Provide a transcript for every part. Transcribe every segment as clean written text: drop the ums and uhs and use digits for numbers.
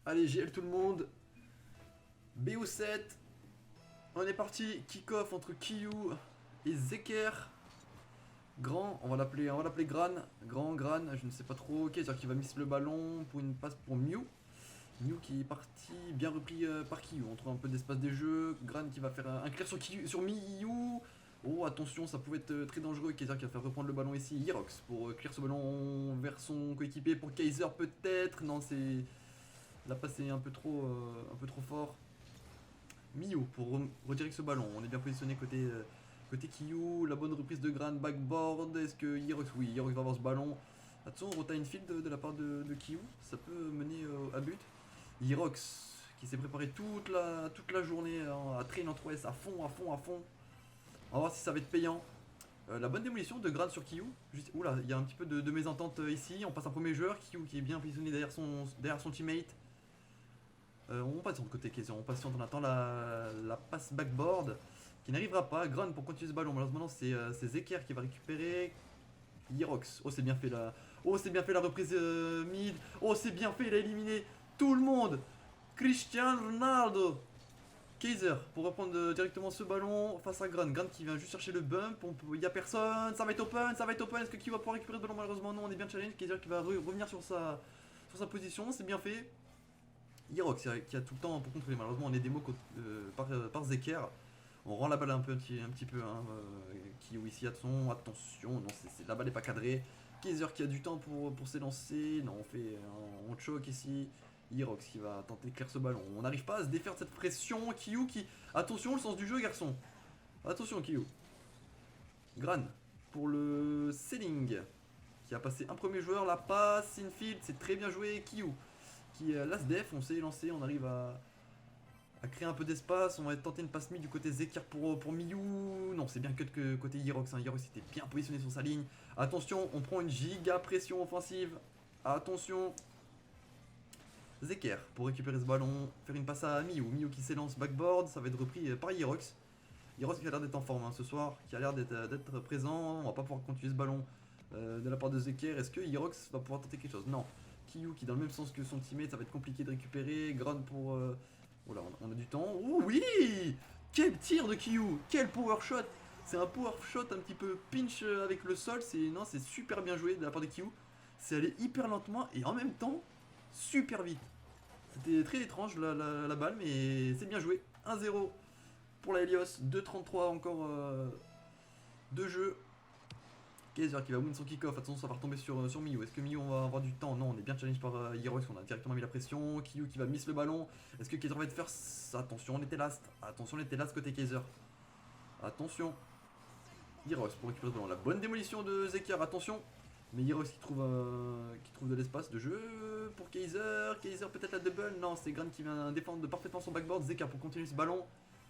Allez, GL tout le monde. BO7. On est parti. Kick-off entre Kiyu et Zeker. Grand, on va l'appeler Gran. Gran, je ne sais pas trop. Ok, c'est-à-dire qu'il va miss le ballon pour une passe pour Mew. Mew qui est parti, bien repris par Kiyu. On trouve un peu d'espace des jeux. Gran qui va faire un clear sur Kiyu, sur Mew. Oh, attention, ça pouvait être très dangereux. Kaiser qui va faire reprendre le ballon ici. Yerox pour clear ce ballon vers son coéquipier. Pour Kaiser, peut-être. Non, c'est. La passe est un peu trop fort. Miyu pour retirer ce ballon. On est bien positionné côté Kiyu. La bonne reprise de Gran backboard. Est-ce que Yerox. Oui, Yerox va avoir ce ballon. Attention, Rota infield de la part de Kiyu. Ça peut mener à but. Yerox qui s'est préparé toute la journée à train en 3S à fond. On va voir si ça va être payant. La bonne démolition de Gran sur Kiyu. Oula, il y a un petit peu de mésentente ici. On passe un premier joueur. Kiyu qui est bien positionné derrière son teammate. On passe de côté Kaiser, on patiente, on attend la passe backboard qui n'arrivera pas. Gran pour continuer ce ballon. Malheureusement, c'est Zeker qui va récupérer. Yerox. Oh, c'est bien fait là. Oh, c'est bien fait la reprise mid. Oh, c'est bien fait, il a éliminé tout le monde. Cristiano Ronaldo. Kaiser pour reprendre directement ce ballon face à Gran. Gran qui vient juste chercher le bump. Il n'y a personne. Ça va être open. Est-ce que qui va pouvoir récupérer le ballon? Malheureusement, non, on est bien challenge. Kaiser qui va revenir sur sa position. C'est bien fait. Yerox qui a tout le temps pour contrôler. Malheureusement, on est démo par Zeker. On rend la balle un petit peu. Qui ici, attention, non, la balle n'est pas cadrée. Kaiser qui a du temps pour s'élancer. Non, on choke ici. Yerox qui va tenter de clair ce ballon. On n'arrive pas à se défaire de cette pression. Kiyu qui. Attention, le sens du jeu, garçon. Attention, Kiyu. Gran pour le selling. Qui a passé un premier joueur. La passe, infield, c'est très bien joué. Kiyu qui last def, on s'est lancé, on arrive à créer un peu d'espace, on va tenter une passe mid du côté Zeker pour Miyu. Non, c'est bien que côté Yerox, Yerox était bien positionné sur sa ligne. Attention, on prend une giga pression offensive. Attention. Zeker pour récupérer ce ballon, faire une passe à Miyu. Miyu qui s'élance backboard, ça va être repris par Yerox. Yerox qui a l'air d'être en forme ce soir, qui a l'air d'être présent. On va pas pouvoir continuer ce ballon de la part de Zeker. Est-ce que Yerox va pouvoir tenter quelque chose? Non. Kiyu qui est dans le même sens que son teammate, ça va être compliqué de récupérer. Gran pour. Oh là, on a du temps. Oh oui! Quel tir de Kiyu! Quel power shot! C'est un power shot un petit peu pinch avec le sol. C'est super bien joué de la part de Kiyu. C'est allé hyper lentement et en même temps super vite. C'était très étrange la balle, mais c'est bien joué. 1-0 pour la Helios. 2-33 encore de jeu. Kaiser qui va win son kick-off, attention ça va retomber sur Miyu. Est-ce que Miyu on va avoir du temps? Non, on est bien challenge par Yerox, on a directement mis la pression. Kiyu qui va miss le ballon. Est-ce que Kaiser va être first? Attention, on était last. Attention, on était last côté Kaiser. Attention. Yerox pour récupérer le ballon. La bonne démolition de Zeker, attention. Mais Yerox qui trouve de l'espace de jeu pour Kaiser. Kaiser peut-être la double. Non, c'est Gran qui vient défendre parfaitement son backboard. Zeker pour continuer ce ballon.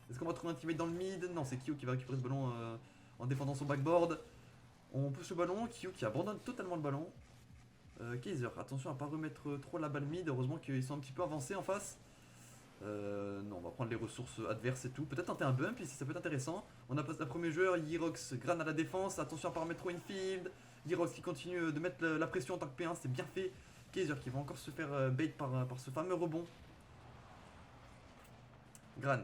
Est-ce qu'on va trouver un teammate dans le mid? Non, c'est Kiyu qui va récupérer ce ballon en défendant son backboard. On pousse le ballon, Kiyu qui abandonne totalement le ballon. Kaiser, attention à pas remettre trop la balle mid, heureusement qu'ils sont un petit peu avancés en face. Non, on va prendre les ressources adverses et tout. Peut-être tenter un bump ici, ça peut être intéressant. On a passé un premier joueur, Yerox, Gran à la défense, attention à pas remettre trop infield. Yerox qui continue de mettre la pression en tant que P1, c'est bien fait. Kaiser qui va encore se faire bait par ce fameux rebond. Gran.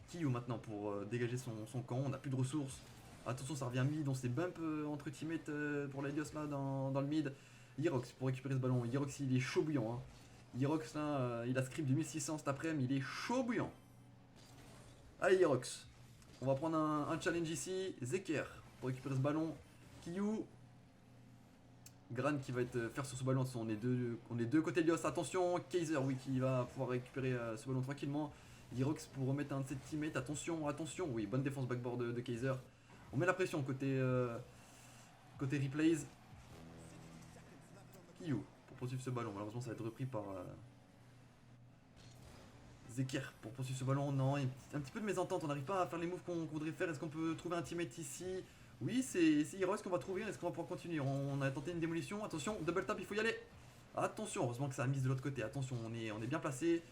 Kiyu maintenant pour dégager son camp, on n'a plus de ressources. Attention, ça revient mid, on s'est bump entre teammates pour l'Helios là dans le mid. Yerox pour récupérer ce ballon. Yerox il est chaud bouillant. Hein. Yerox là, il a script de 1600 cet après-midi, il est chaud bouillant. Allez Yerox, on va prendre un challenge ici. Zeker pour récupérer ce ballon. Kiyu. Gran qui va faire sur ce ballon, on est deux côté Helios. Attention, Kaiser oui qui va pouvoir récupérer ce ballon tranquillement. Yerox pour remettre un de ses teammates. Attention, oui, bonne défense backboard de Kaiser. On met la pression côté replays. Kiyu pour poursuivre ce ballon. Malheureusement, ça va être repris par Zeker pour poursuivre ce ballon. Non, il y a un petit peu de mésentente. On n'arrive pas à faire les moves qu'on voudrait faire. Est-ce qu'on peut trouver un teammate ici? Oui, c'est Heroes qu'on va trouver. Est-ce qu'on va pouvoir continuer? On a tenté une démolition. Attention, double tap, il faut y aller. Attention, heureusement que ça a mis de l'autre côté. Attention, on est bien placé.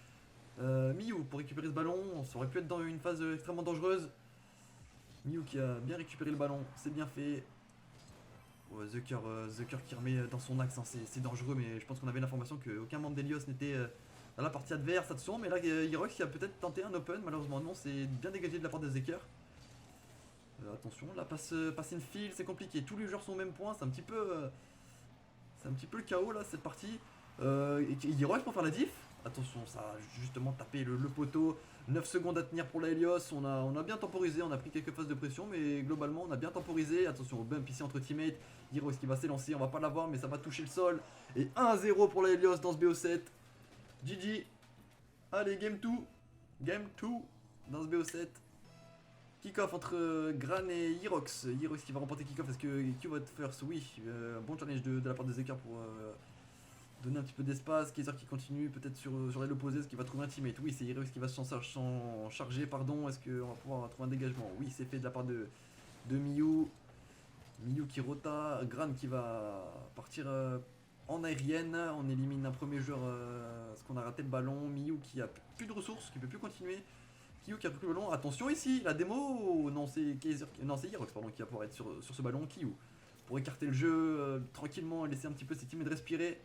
Miyu pour récupérer ce ballon. Ça aurait pu être dans une phase extrêmement dangereuse. Miyu qui a bien récupéré le ballon, c'est bien fait. Ouais, The Cœur qui remet dans son axe, hein. C'est dangereux, mais je pense qu'on avait l'information qu'aucun membre d'Helios n'était dans la partie adverse, attention, mais là Herox qui a peut-être tenté un open, malheureusement non, c'est bien dégagé de la part de Zeker. Attention, la passe in field, c'est compliqué, tous les joueurs sont au même point, c'est un petit peu le chaos là cette partie. Herox pour faire la diff, attention, ça a justement tapé le poteau, 9 secondes à tenir pour la Helios, on a bien temporisé, on a pris quelques phases de pression, mais globalement on a bien temporisé. Attention au bump ici entre teammates, Herox qui va s'élancer, on va pas l'avoir mais ça va toucher le sol. Et 1-0 pour la Helios dans ce BO7. GG. Allez, game 2. Game 2 dans ce BO7. Kick-off entre Gran et Herox. Herox qui va remporter kick-off. Est-ce que Q va être first? Oui. Bon challenge de la part de Zeker pour donner un petit peu d'espace. Kaiser qui continue peut-être sur l'aile opposée. Est-ce qu'il va trouver un teammate? Oui, c'est Herox qui va s'en charger. Pardon. Est-ce qu'on va pouvoir trouver un dégagement? Oui, c'est fait de la part de Miyu. Miyu qui rota. Gran qui va partir en aérienne. On élimine un premier joueur parce qu'on a raté le ballon. Miyu qui a plus de ressources, qui peut plus continuer. Kiyu qui a pris le ballon. Attention ici, la démo. Non, c'est Kaiser. Non, c'est Herox pardon, qui va pouvoir être sur ce ballon. Kiyu pour écarter le jeu tranquillement et laisser un petit peu ses teammates respirer.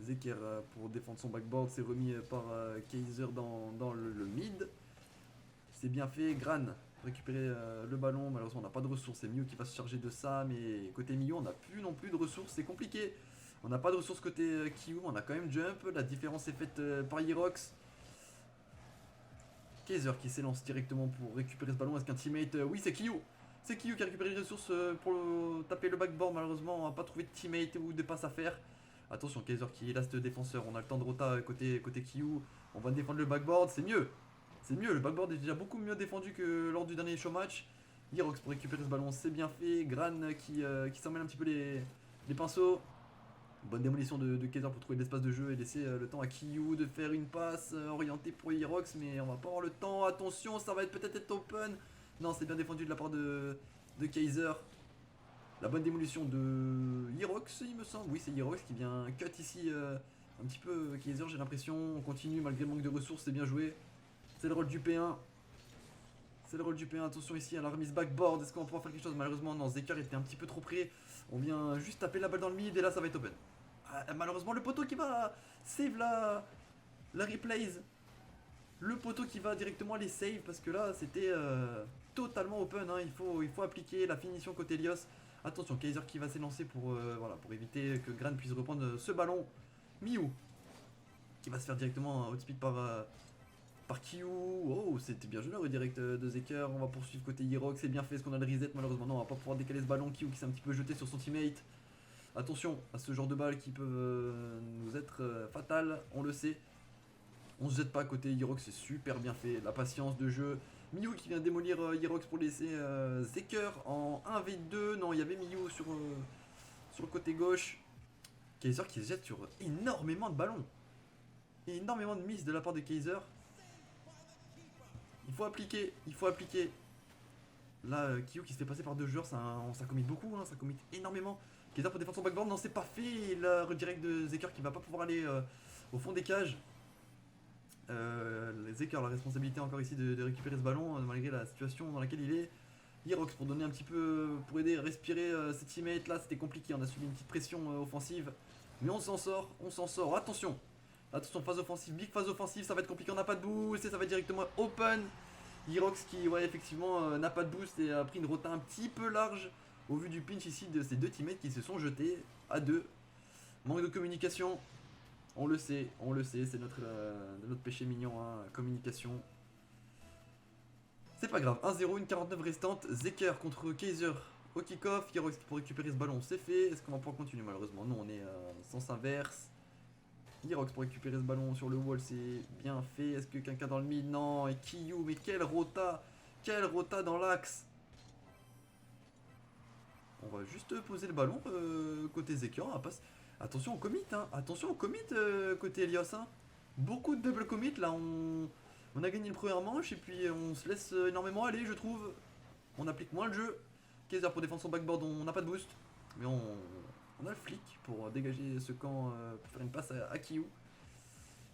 Zeker pour défendre son backboard, c'est remis par Kaiser dans le mid. C'est bien fait. Gran récupérer le ballon, malheureusement on n'a pas de ressources, c'est Miyu qui va se charger de ça, mais côté Miyu on n'a plus non plus de ressources, c'est compliqué. On n'a pas de ressources côté Kiyu, on a quand même jump, la différence est faite par Herox. Kaiser qui s'élance directement pour récupérer ce ballon, est-ce qu'un teammate... oui c'est Kiyu. C'est Kiyu qui a récupéré les ressources pour taper le backboard, malheureusement on n'a pas trouvé de teammate ou de passe à faire. Attention Kaiser qui est last défenseur, on a le temps de rota côté Kiyu, on va défendre le backboard, c'est mieux. C'est mieux, le backboard est déjà beaucoup mieux défendu que lors du dernier showmatch. Herox pour récupérer ce ballon, c'est bien fait. Gran qui s'en mêle un petit peu les pinceaux. Bonne démolition de Kaiser pour trouver de l'espace de jeu et laisser le temps à Kiyu de faire une passe orientée pour Herox, mais on va pas avoir le temps. Attention, ça va peut-être être open. Non, c'est bien défendu de la part de Kaiser. La bonne démolition de Herox, il me semble. Oui, c'est Herox qui vient cut ici un petit peu Kaiser, j'ai l'impression. On continue malgré le manque de ressources, c'est bien joué. C'est le rôle du P1. C'est le rôle du P1. Attention ici à la remise backboard. Est-ce qu'on va pouvoir faire quelque chose? Malheureusement, non. Zeker était un petit peu trop près. On vient juste taper la balle dans le mid et là, ça va être open. Malheureusement, le poteau qui va save la replays. Le poteau qui va directement les save parce que là, c'était totalement open. Hein. Il faut appliquer la finition côté Helios. Attention, Kaiser qui va s'élancer pour éviter que Gran puisse reprendre ce ballon. Miyu qui va se faire directement outspeed par Kiyu. Oh, c'était bien joué le redirect de Zeker. On va poursuivre côté Herox. C'est bien fait. Est-ce qu'on a le reset? Malheureusement, non. On va pas pouvoir décaler ce ballon. Kiyu qui s'est un petit peu jeté sur son teammate. Attention à ce genre de balles qui peuvent nous être fatales. On le sait. On se jette pas côté Herox. C'est super bien fait. La patience de jeu. Miyu qui vient démolir Herox pour laisser Zeker en 1v2. Non, il y avait Miyu sur le côté gauche. Kaiser qui se jette sur énormément de ballons. Énormément de miss de la part de Kaiser. Il faut appliquer. Là, Kiyu qui se fait passer par deux joueurs, ça commit beaucoup, hein, ça commit énormément. Kaiser pour défendre son backboard, non c'est pas fait. Le redirect de Zeker qui va pas pouvoir aller au fond des cages. Zeker, la responsabilité encore ici de récupérer ce ballon, malgré la situation dans laquelle il est. Herox pour donner un petit peu, pour aider à respirer ses teammates. Là c'était compliqué, on a subi une petite pression offensive. Mais on s'en sort. Attention, phase offensive, big phase offensive, ça va être compliqué, on n'a pas de boost et ça va directement open. Herox qui, ouais, effectivement, n'a pas de boost et a pris une rota un petit peu large au vu du pinch ici de ses deux teammates qui se sont jetés à deux. Manque de communication, on le sait, c'est notre péché mignon, hein, communication. C'est pas grave, 1-0, une 49 restante, Zeker contre Kaiser au kick-off, Herox pour récupérer ce ballon, c'est fait. Est-ce qu'on va pouvoir continuer? Malheureusement, non, on est sens inverse. Herox pour récupérer ce ballon sur le wall, c'est bien fait. Est-ce que quelqu'un dans le mid? Non. Et Kiyu, mais quelle rota dans l'axe. On va juste poser le ballon côté Zeker. Attention, on commit, hein. Attention, on commit côté Helios. Hein. Beaucoup de double commit là. On a gagné le premier manche et puis on se laisse énormément aller, je trouve. On applique moins le jeu. Kaiser pour défendre son backboard, on n'a pas de boost. Mais on a le flic pour dégager ce camp, pour faire une passe à Kiyu.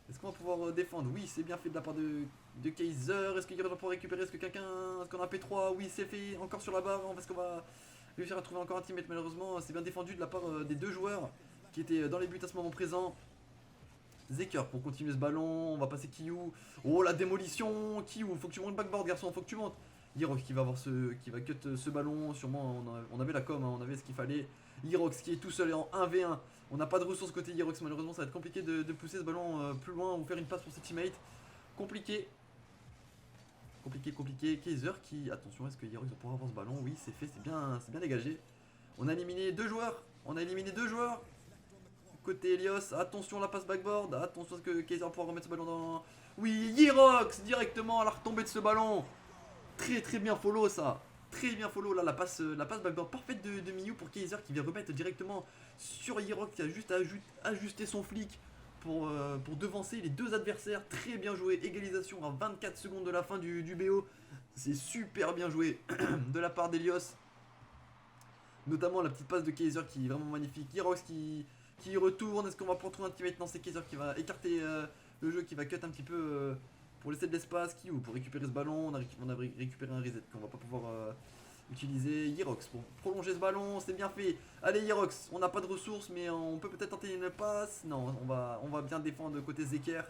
Est-ce qu'on va pouvoir défendre? Oui, c'est bien fait de la part de Kaiser. Est-ce qu'il va pouvoir récupérer? Est-ce qu'on a un P3? Oui, c'est fait. Encore sur la barre. Est-ce qu'on va réussir à trouver encore un teammate? Malheureusement, c'est bien défendu de la part des deux joueurs qui étaient dans les buts à ce moment présent. Zeker pour continuer ce ballon. On va passer Kiyu. Oh la démolition. Kiyu, faut que tu montes backboard, garçon, faut que tu montes. Hirox qui va avoir qui va cut ce ballon. Sûrement, on avait la com, hein, on avait ce qu'il fallait. Hirox qui est tout seul et en 1v1. On n'a pas de ressources côté Hirox. Malheureusement, ça va être compliqué de pousser ce ballon plus loin ou faire une passe pour ses teammates. Compliqué. Compliqué. Kaiser qui. Attention, est-ce que Hirox va pouvoir avoir ce ballon? Oui, c'est fait, c'est bien dégagé. On a éliminé deux joueurs. Côté Helios, attention la passe backboard. Attention à ce que Kaiser va pouvoir remettre ce ballon dans. Oui, Hirox directement à la retombée de ce ballon. Très bien follow ça. Très bien follow là, la passe backboard parfaite de Miyu pour Kaiser qui vient remettre directement sur Hirox qui a juste à ajuster son flic pour devancer les deux adversaires. Très bien joué, égalisation à 24 secondes de la fin du BO. C'est super bien joué de la part d'Helios. Notamment la petite passe de Kaiser qui est vraiment magnifique. Hirox qui retourne. Est-ce qu'on va pouvoir trouver un teammate? Non, c'est Kaiser qui va écarter le jeu, qui va cut un petit peu pour laisser de l'espace. Kiyu pour récupérer ce ballon. On a récupéré un reset qu'on va pas pouvoir utiliser. Hirox pour prolonger ce ballon. C'est bien fait. Allez, Hirox, on n'a pas de ressources, mais on peut peut-être tenter une passe. Non, on va bien défendre côté Zeker.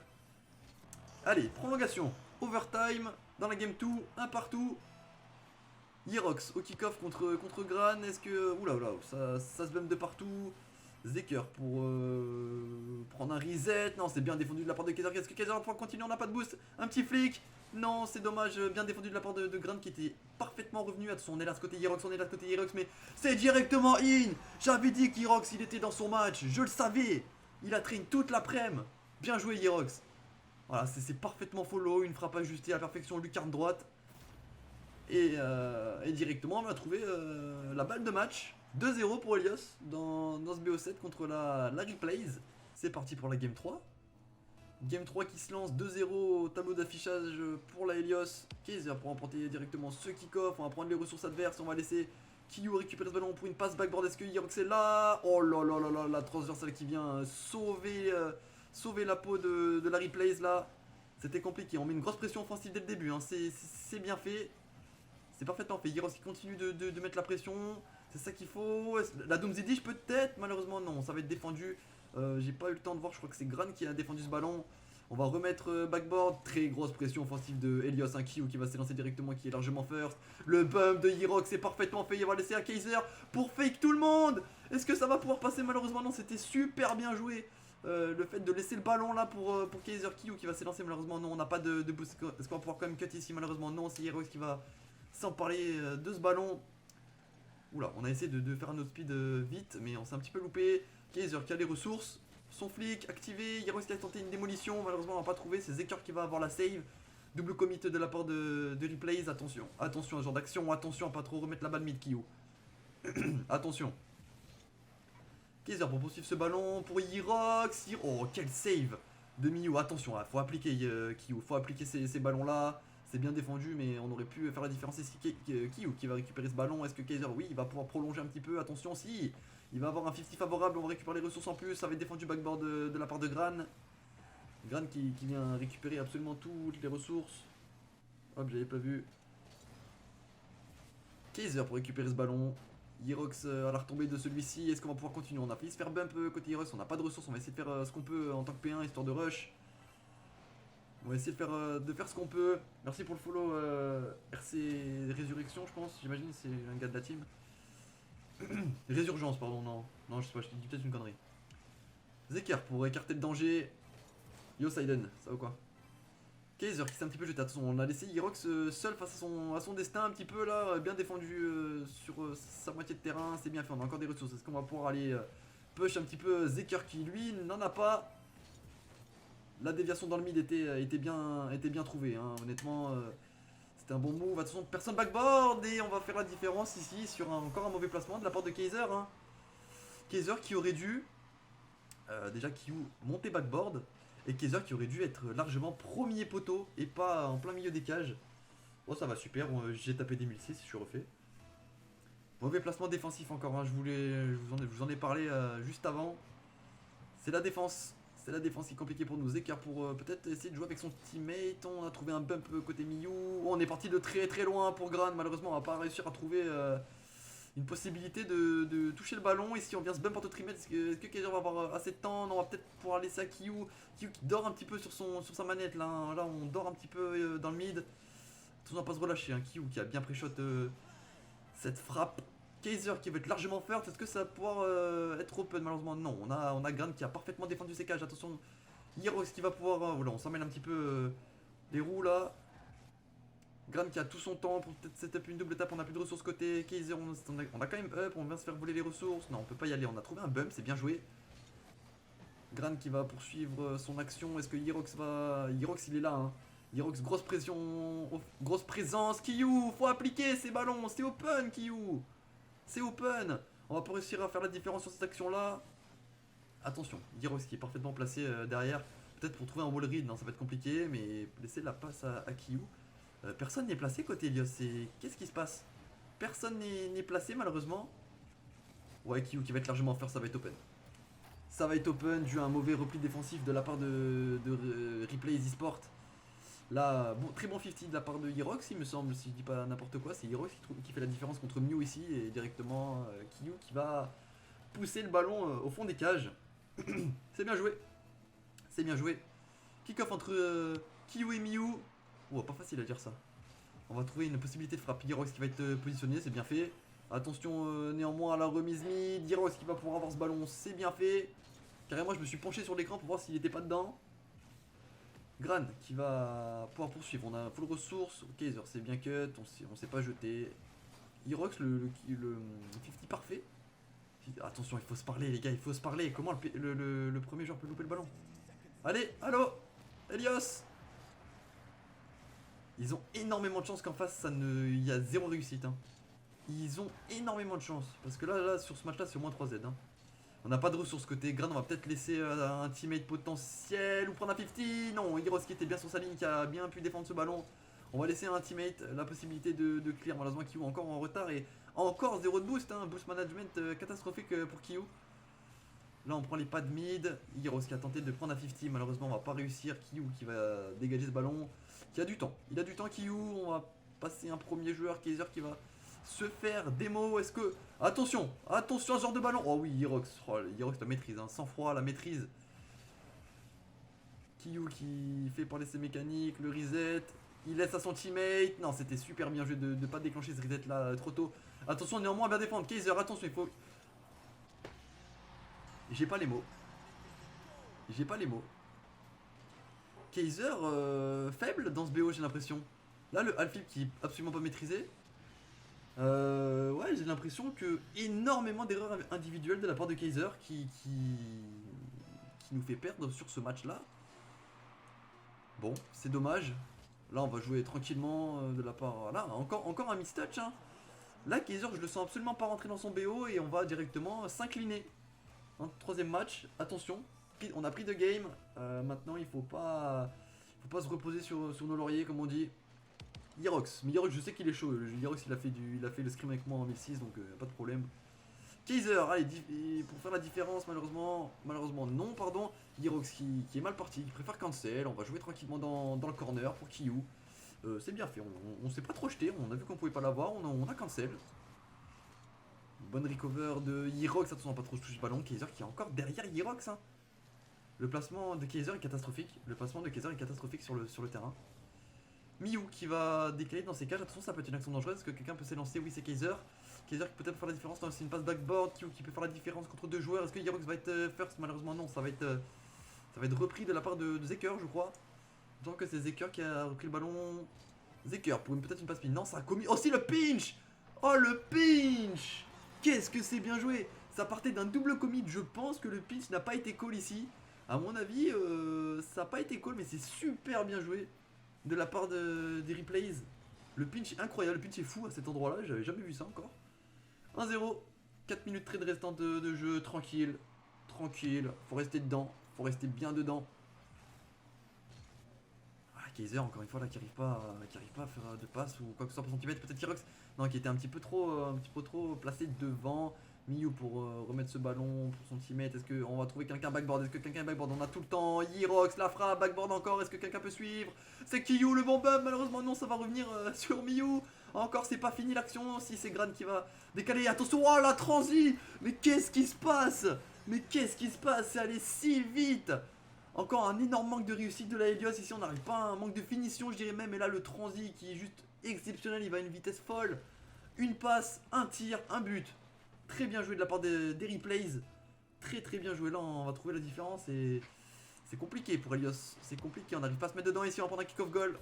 Allez, prolongation. Overtime dans la game 2. Un partout. Hirox au kick-off contre Gran. Est-ce que. Oula, ça se bump de partout. Zeker pour prendre un reset. Non, c'est bien défendu de la part de Kaiser. Est-ce que Kaiser va pouvoir continuer? On n'a pas de boost. Un petit flic. Non, c'est dommage. Bien défendu de la part de Gran qui était parfaitement revenu. Attention, on est là de côté Hirox. Mais c'est directement in. J'avais dit qu'Hirox il était dans son match. Je le savais. Il a traîné toute l'après-midi. Bien joué, Hirox. Voilà, c'est parfaitement follow. Une frappe ajustée à la perfection. Lucarne droite. Et directement, on va trouver la balle de match. 2-0 pour Helios dans ce BO7 contre la Replays. C'est parti pour la Game 3. Game 3 qui se lance 2-0 au tableau d'affichage pour la Helios. Kaiser pour remporter directement ce kick-off. On va prendre les ressources adverses. On va laisser Kiyu récupérer ce ballon pour une passe backboard. Est-ce que Hirox est là? Oh là, la transversale qui vient sauver la peau de la Replays là. C'était compliqué. On met une grosse pression offensive dès le début. Hein. C'est bien fait. C'est parfaitement fait. Hirox qui continue de mettre la pression. C'est ça qu'il faut. La Doomsday Dish peut-être. Malheureusement non. Ça va être défendu. J'ai pas eu le temps de voir. Je crois que c'est Gran qui a défendu ce ballon. On va remettre backboard. Très grosse pression offensive de Helios. Un Kiyu qui va s'élancer directement. Qui est largement first. Le bump de Hirox c'est parfaitement fait. Il va laisser à Kaiser pour fake tout le monde. Est-ce que ça va pouvoir passer? Malheureusement non. C'était super bien joué. Le fait de laisser le ballon là pour Kaiser. Kiyu qui va s'élancer. Malheureusement non. On n'a pas de boost. Est-ce qu'on va pouvoir quand même cut ici? Malheureusement non. C'est Hirox qui va... Sans parler de ce ballon. Oula, on a essayé de faire un autre speed vite, mais on s'est un petit peu loupé. Kaiser qui a les ressources. Son flic activé. Hirox qui a tenté une démolition. Malheureusement, on va pas trouvé. C'est Zeker qui va avoir la save. Double commit de la part de Replays. Attention à ce genre d'action. Attention à pas trop remettre la balle mid Kiyu. Attention. Kaiser pour poursuivre ce ballon. Pour Hirox. Oh, quel save de Miyu. Attention, faut appliquer Kiyu. Faut appliquer ces ballons là. C'est bien défendu, mais on aurait pu faire la différence ici. Kiyu qui va récupérer ce ballon. Est-ce que Kaiser, oui, il va pouvoir prolonger un petit peu? Attention, si il va avoir un 50 favorable, on va récupérer les ressources en plus. Ça va être défendu backboard de la part de Gran. Gran qui vient récupérer absolument toutes les ressources. Hop, j'avais pas vu. Kaiser pour récupérer ce ballon. Hirox à la retombée de celui-ci. Est-ce qu'on va pouvoir continuer? On a failli se faire bump côté Hirox. On n'a pas de ressources. On va essayer de faire ce qu'on peut en tant que P1 histoire de rush. On va essayer de faire ce qu'on peut. Merci pour le follow RC Résurrection, je pense. J'imagine c'est un gars de la team. Résurgence, pardon, non, je sais pas, je te dis peut-être une connerie. Zeker pour écarter le danger. Yo Saiden, ça va quoi? Kaiser qui s'est un petit peu jeté. Attention, on a laissé Hirox seul face à son destin un petit peu là. Bien défendu sur sa moitié de terrain. C'est bien fait, on a encore des ressources. Est-ce qu'on va pouvoir aller push un petit peu Zeker qui lui n'en a pas? La déviation dans le mid était bien trouvée, hein. Honnêtement, c'était un bon move. Attention, personne backboard et on va faire la différence ici sur encore un mauvais placement de la part de Kaiser. Hein. Kaiser qui aurait dû, déjà Kiyu monter backboard et Kaiser qui aurait dû être largement premier poteau et pas en plein milieu des cages. Oh ça va super, j'ai tapé des 1006, je suis refait. Mauvais placement défensif encore, hein. Je vous en ai parlé juste avant. C'est la défense. C'est la défense qui est compliquée pour nous. Zeker pour peut-être essayer de jouer avec son teammate. On a trouvé un bump côté Miyu. On est parti de très loin pour Gran. Malheureusement, on va pas réussir à trouver une possibilité de toucher le ballon. Et si on vient se bump en trimètre, est-ce que Kaiser va avoir assez de temps? Non, on va peut-être pouvoir laisser à Kiyu. Kiyu qui dort un petit peu sur sa manette là, hein. Là on dort un petit peu dans le mid. Attention à pas se relâcher, hein. Kiyu qui a bien pré-shot cette frappe. Kaiser qui va être largement first. Est-ce que ça va pouvoir être open? Malheureusement non. On a Gran qui a parfaitement défendu ses cages. Attention, Hirox qui va pouvoir... voilà, on s'emmène un petit peu les roues là. Gran qui a tout son temps pour peut-être setup une double étape. On a plus de ressources côté Kaiser. On a quand même up. On vient se faire voler les ressources. Non, on peut pas y aller. On a trouvé un bump. C'est bien joué. Gran qui va poursuivre son action. Est-ce que Hirox va... Hirox il est là, hein. Hirox, grosse pression, grosse présence. Kiyu, faut appliquer ces ballons. C'est open, Kiyu. C'est open. On va pas réussir à faire la différence sur cette action-là. Attention, Hirox qui est parfaitement placé derrière. Peut-être pour trouver un wall read, non, ça va être compliqué. Mais laisser la passe à Kiyu. Personne n'est placé côté Elios. Qu'est-ce qui se passe? Personne n'est placé, malheureusement. Ouais, Kiyu qui va être largement faire, ça va être open. Ça va être open dû à un mauvais repli défensif de la part de Replay eSport. Là, bon, très bon 50 de la part de Hirox, il me semble, si je dis pas n'importe quoi. C'est Hirox qui fait la différence contre Mew ici. Et directement Kiyu qui va pousser le ballon au fond des cages. C'est bien joué. C'est bien joué. Kick-off entre Kiyu et Mew. Oh, pas facile à dire ça. On va trouver une possibilité de frappe. Hirox qui va être positionné, c'est bien fait. Attention néanmoins à la remise mid. Hirox qui va pouvoir avoir ce ballon, c'est bien fait. Carrément, je me suis penché sur l'écran pour voir s'il était pas dedans. Gran qui va pouvoir poursuivre. On a full ressources. Kaiser c'est bien cut. On s'est pas jeté. Hirox le 50 parfait. Attention, il faut se parler, les gars. Il faut se parler. Comment le premier joueur peut louper le ballon? Allez, allô Elios. Ils ont énormément de chance qu'en face, il y a zéro réussite, hein. Ils ont énormément de chance. Parce que là sur ce match-là, c'est au moins 3Z, hein. On n'a pas de ressources côté Gran, on va peut-être laisser un teammate potentiel ou prendre un 50. Non, Hirox qui était bien sur sa ligne, qui a bien pu défendre ce ballon. On va laisser un teammate la possibilité de clear. Malheureusement, Kiyu encore en retard et encore 0 de boost, hein. Boost management catastrophique pour Kiyu. Là, on prend les pads mid. Hirox qui a tenté de prendre un 50. Malheureusement, on va pas réussir. Kiyu qui va dégager ce ballon. Qui a du temps. Il a du temps, Kiyu. On va passer un premier joueur, Kaiser, qui va se faire démo. Est-ce que... Attention, attention à ce genre de ballon. Oh oui, Hirox. Oh, Hirox la maîtrise, hein. Sans froid, la maîtrise. Kiyu qui fait parler ses mécaniques, le reset. Il laisse à son teammate. Non, c'était super bien joué de ne pas déclencher ce reset là trop tôt. Attention néanmoins à bien défendre. Kaiser, attention, il faut... J'ai pas les mots. J'ai pas les mots. Kaiser faible dans ce BO, j'ai l'impression. Là, le half-flip qui est absolument pas maîtrisé. Ouais, j'ai l'impression que énormément d'erreurs individuelles de la part de Kaiser qui nous fait perdre sur ce match-là. Bon, c'est dommage. Là, on va jouer tranquillement de la part... Là, encore un miss-touch, hein. Là, Kaiser, je le sens absolument pas rentrer dans son BO et on va directement s'incliner. Troisième match, attention. On a pris de game. Maintenant, il faut pas se reposer sur nos lauriers, comme on dit. Hirox, mais Hirox, je sais qu'il est chaud. Hirox, il a fait le scrim avec moi en 1006, donc pas de problème. Kaiser, allez, pour faire la différence, malheureusement non, pardon. Hirox qui est mal parti, qui préfère cancel. On va jouer tranquillement dans le corner pour Kiyu. C'est bien fait, on s'est pas trop jeté, on a vu qu'on pouvait pas l'avoir, on a cancel. Bonne recover de Hirox, attention à pas trop toucher le ballon. Kaiser qui est encore derrière Hirox, hein. Le placement de Kaiser est catastrophique. Sur le terrain. Mew qui va décaler dans ses cages. Attention, ça peut être une action dangereuse. Est-ce que quelqu'un peut s'élancer? Oui, c'est Kaiser. Kaiser qui peut peut-être faire la différence. C'est une passe backboard. Qui peut faire la différence contre deux joueurs. Est-ce que Hirox va être first? Malheureusement, non. Ça va être repris de la part de Zeker, je crois. Donc, c'est Zeker qui a repris le ballon. Zeker pour peut-être une passe pin. Non, ça a commis. Oh, si le pinch! Oh, le pinch! Qu'est-ce que c'est bien joué! Ça partait d'un double commit. Je pense que le pinch n'a pas été call ici. A mon avis, ça n'a pas été call, mais c'est super bien joué de la part des replays. Le pinch est incroyable, le pinch est fou à cet endroit-là, j'avais jamais vu ça encore. 1-0, 4 minutes trade restantes de jeu, tranquille, faut rester dedans, faut rester bien dedans. Ah, Kaiser, encore une fois, là, qui arrive pas à faire de passe ou quoi que ce soit pour son teammate, peut-être Hirox, non, qui était un petit peu trop placé devant. Miyu pour remettre ce ballon pour son teammate. Est-ce qu'on va trouver quelqu'un backboard? Est-ce que quelqu'un backboard? On a tout le temps. Yirox, la frappe, backboard encore. Est-ce que quelqu'un peut suivre? C'est Kiyu le bon bum. Malheureusement, non, ça va revenir sur Miyu. Encore, c'est pas fini l'action. Si c'est Gran qui va décaler. Attention, oh la transi! Mais qu'est-ce qui se passe? Mais qu'est-ce qui se passe? C'est allé si vite! Encore un énorme manque de réussite de la Helios. Ici, on n'arrive pas à un manque de finition, je dirais même. Et là, le transi qui est juste exceptionnel. Il va à une vitesse folle. Une passe, un tir, un but. Très bien joué de la part des replays. Très très bien joué. Là, on va trouver la différence. Et c'est compliqué pour Helios. C'est compliqué. On n'arrive pas à se mettre dedans ici. On va prendre un kick-off goal.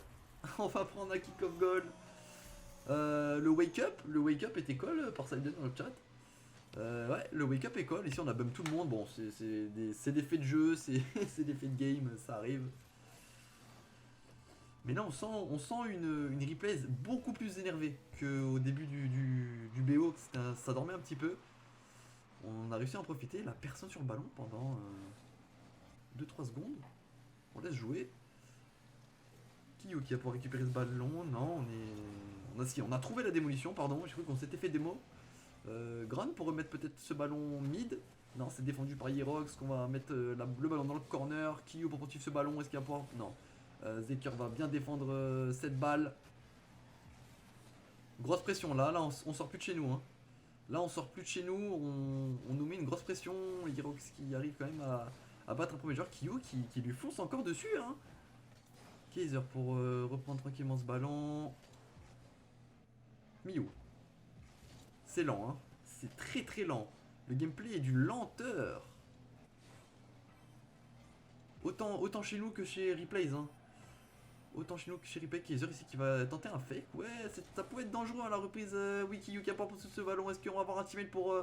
On va prendre un kick-off goal. Le wake-up était call par Siden dans le chat. Ouais, le wake-up est call. Ici, on a bum tout le monde. Bon, c'est des faits de jeu, c'est des faits de game, ça arrive. Mais là, on sent une replay beaucoup plus énervée qu'au début du BO. Ça dormait un petit peu. On a réussi à en profiter. La personne sur le ballon pendant 2-3 secondes. On laisse jouer. Qui va pouvoir récupérer ce ballon? Non, on a trouvé la démolition, pardon. J'ai cru qu'on s'était fait démo. Gran pour remettre peut-être ce ballon mid. Non, c'est défendu par Yerox qu'on va mettre le ballon dans le corner. Kiyu pour poursuivre ce ballon. Est-ce qu'il va pouvoir... Non. Zeker va bien défendre cette balle. Grosse pression là. Là, on sort plus de chez nous. Hein. Là, on sort plus de chez nous. On nous met une grosse pression. Yerox qui arrive quand même à battre un premier joueur. Kiyu qui lui fonce encore dessus. Hein. Kaiser pour reprendre tranquillement ce ballon. Miyu. C'est lent, hein. C'est très très lent. Le gameplay est d'une lenteur. Autant chez nous que chez Replays, hein. Autant chez nous que chez Replay. Kaiser ici qui va tenter un fake. Ouais, ça pouvait être dangereux à la reprise. Wiki Yuki a pas poussé ce ballon. Est-ce qu'on va avoir un teammate pour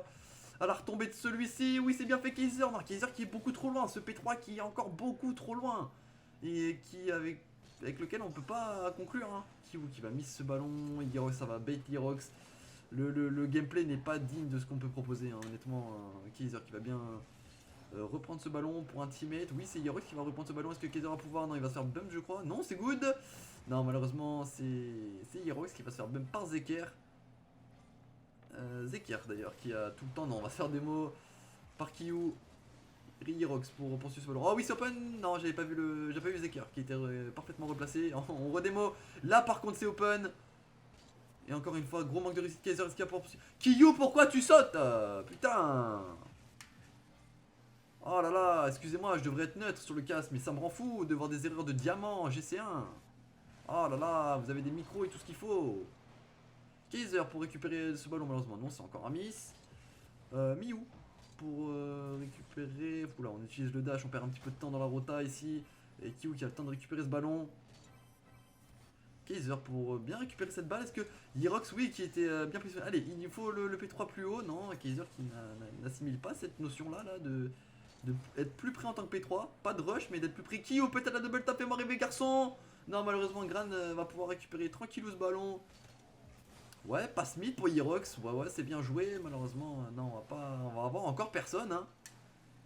à la retombée de celui-ci? Oui, c'est bien fait Kaiser. Non, Kaiser qui est beaucoup trop loin. Ce P3 qui est encore beaucoup trop loin. Et qui avec lequel on peut pas conclure. Hein. Qui va miss ce ballon. Yerox, ça va bait Yerox. Le gameplay n'est pas digne de ce qu'on peut proposer, hein, honnêtement. Kaiser qui va bien reprendre ce ballon pour un teammate. Oui, c'est Yerox qui va reprendre ce ballon. Est-ce que Kaiser va pouvoir? Non, il va se faire bump, je crois. Non, c'est good. Non, malheureusement, c'est Yerox qui va se faire bump par Zeker. Zeker d'ailleurs, qui a tout le temps. Non, on va se faire démo par Kiyu. Yerox pour poursuivre ce ballon. Oh oui, c'est open. Non, j'avais pas vu Zeker qui était parfaitement replacé. On redémo. Là, par contre, c'est open. Et encore une fois, gros manque de réussite Kaiser. Est-ce qu'il y a pour... Kiyu, pourquoi tu sautes? Putain. Oh là là, excusez-moi, je devrais être neutre sur le casque, mais ça me rend fou de voir des erreurs de diamant en GC1. Oh là là, vous avez des micros et tout ce qu'il faut. Kaiser pour récupérer ce ballon, malheureusement. Non, c'est encore un miss. Miyu pour récupérer... Oula, on utilise le dash, on perd un petit peu de temps dans la rota ici. Et Kiyu qui a le temps de récupérer ce ballon. Kaiser pour bien récupérer cette balle. Est-ce que Yerox, oui, qui était bien positionné. Allez, il faut le P3 plus haut. Non, Kaiser qui n'assimile pas cette notion-là de être plus près en tant que P3. Pas de rush, mais d'être plus près. Qui peut-être la double tap, fais-moi rêver, garçon. Non, malheureusement, Gran va pouvoir récupérer tranquillou ce ballon. Ouais, passe mid pour Yerox. Ouais, c'est bien joué. Malheureusement, non, on va avoir encore personne. Hein.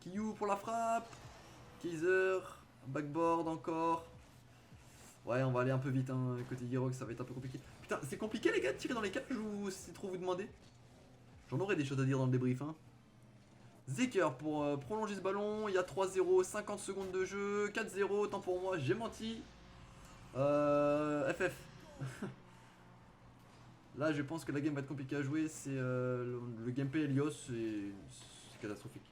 Kiyu pour la frappe. Kaiser, backboard encore. Ouais, on va aller un peu vite, hein. Côté Yerox, ça va être un peu compliqué. Putain, c'est compliqué les gars de tirer dans les cages ou c'est trop vous demander? J'en aurais des choses à dire dans le débrief, hein. Zeker pour prolonger ce ballon, il y a 3-0, 50 secondes de jeu, 4-0, autant pour moi, j'ai menti. FF. Là, je pense que la game va être compliquée à jouer, c'est le gameplay Helios, c'est catastrophique.